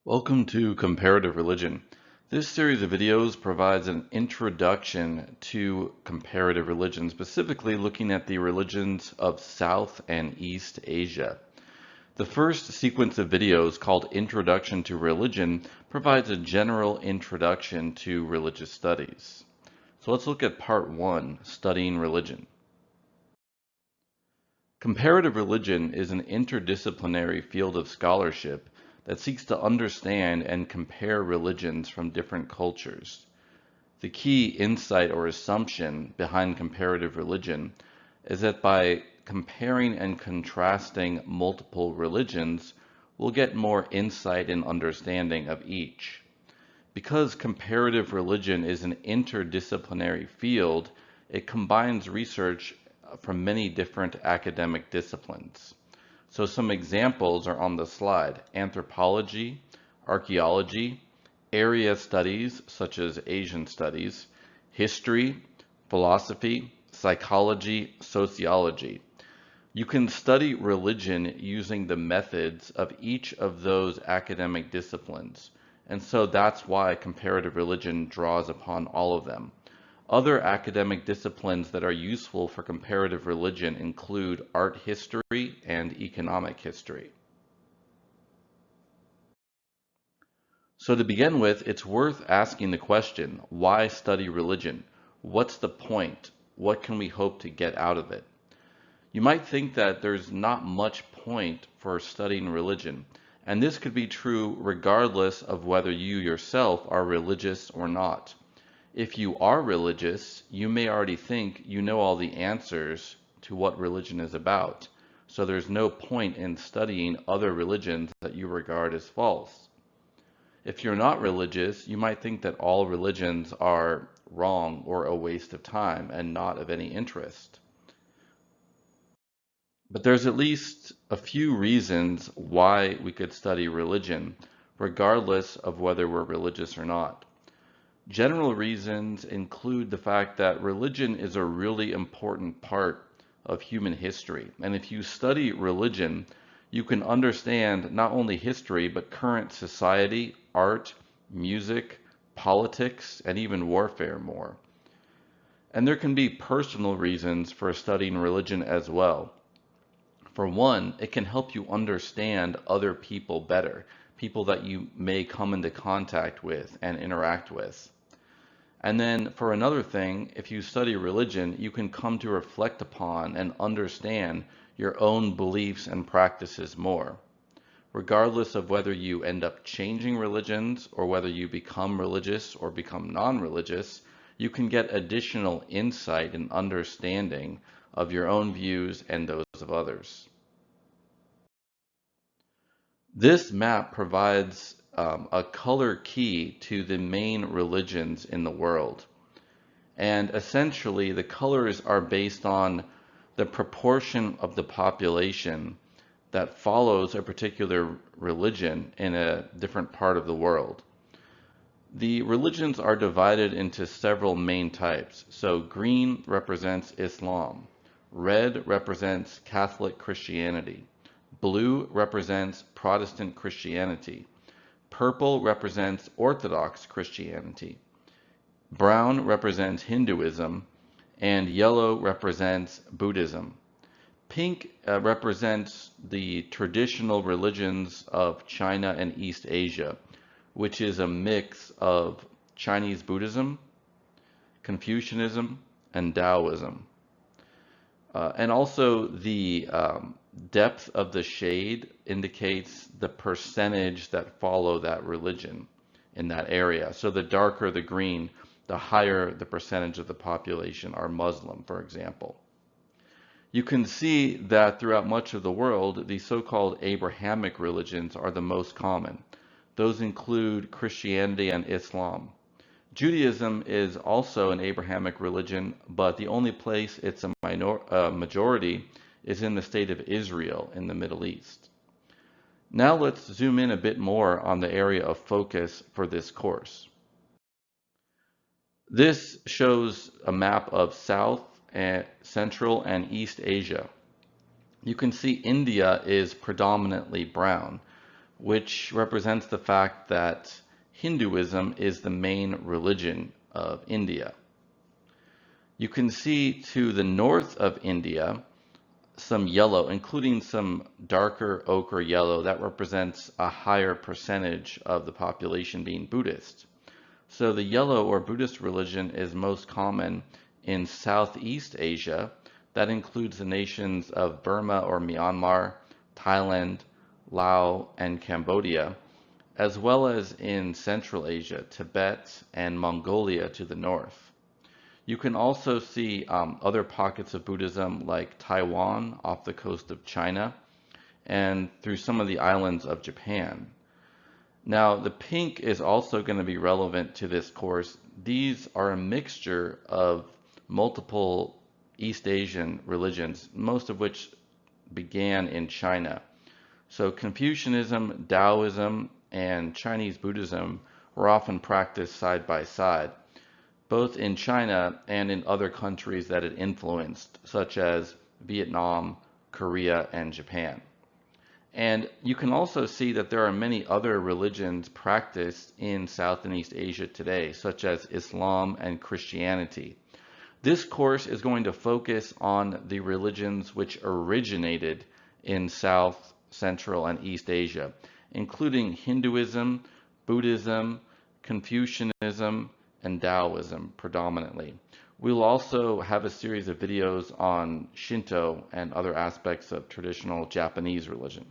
Welcome to Comparative Religion. This series of videos provides an introduction to comparative religion, specifically looking at the religions of South and East Asia. The first sequence of videos, called Introduction to Religion, provides a general introduction to religious studies. So let's look at part 1, Studying Religion. Comparative religion is an interdisciplinary field of scholarship that seeks to understand and compare religions from different cultures. The key insight or assumption behind comparative religion is that by comparing and contrasting multiple religions, we'll get more insight and understanding of each. Because comparative religion is an interdisciplinary field, it combines research from many different academic disciplines. So some examples are on the slide: anthropology, archaeology, area studies such as Asian studies, history, philosophy, psychology, sociology. You can study religion using the methods of each of those academic disciplines, and so that's why comparative religion draws upon all of them. Other academic disciplines that are useful for comparative religion include art history and economic history. So to begin with, it's worth asking the question, why study religion? What's the point? What can we hope to get out of it? You might think that there's not much point for studying religion, and this could be true regardless of whether you yourself are religious or not. If you are religious, you may already think you know all the answers to what religion is about, so there's no point in studying other religions that you regard as false. If you're not religious, you might think that all religions are wrong or a waste of time and not of any interest. But there's at least a few reasons why we could study religion, regardless of whether we're religious or not. General reasons include the fact that religion is a really important part of human history. And if you study religion, you can understand not only history, but current society, art, music, politics, and even warfare more. And there can be personal reasons for studying religion as well. For one, it can help you understand other people better, people that you may come into contact with and interact with. And then for another thing, if you study religion, you can come to reflect upon and understand your own beliefs and practices more. Regardless of whether you end up changing religions or whether you become religious or become non-religious, you can get additional insight and understanding of your own views and those of others. This map provides a color key to the main religions in the world. And essentially, the colors are based on the proportion of the population that follows a particular religion in a different part of the world. The religions are divided into several main types. So green represents Islam, red represents Catholic Christianity, blue represents Protestant Christianity, purple represents Orthodox Christianity, brown represents Hinduism, and yellow represents Buddhism. Pink represents the traditional religions of China and East Asia, which is a mix of Chinese Buddhism, Confucianism, and Taoism. And also the depth of the shade indicates the percentage that follow that religion in that area. So the darker the green, the higher the percentage of the population are Muslim, for example. You can see that throughout much of the world, the so-called Abrahamic religions are the most common. Those include Christianity and Islam. Judaism is also an Abrahamic religion, but the only place it's a majority is in the state of Israel in the Middle East. Now let's zoom in a bit more on the area of focus for this course. This shows a map of South, Central, and East Asia. You can see India is predominantly brown, which represents the fact that Hinduism is the main religion of India. You can see to the north of India some yellow, including some darker ochre yellow that represents a higher percentage of the population being Buddhist. So the yellow or Buddhist religion is most common in Southeast Asia. That includes the nations of Burma or Myanmar, Thailand, Laos, and Cambodia, as well as in Central Asia, Tibet, and Mongolia to the north. You can also see other pockets of Buddhism like Taiwan off the coast of China and through some of the islands of Japan. Now, the pink is also going to be relevant to this course. These are a mixture of multiple East Asian religions, most of which began in China. So Confucianism, Taoism, and Chinese Buddhism were often practiced side by side, both in China and in other countries that it influenced, such as Vietnam, Korea, and Japan. And you can also see that there are many other religions practiced in South and East Asia today, such as Islam and Christianity. This course is going to focus on the religions which originated in South, Central, and East Asia, including Hinduism, Buddhism, Confucianism, and Taoism predominantly. We'll also have a series of videos on Shinto and other aspects of traditional Japanese religion.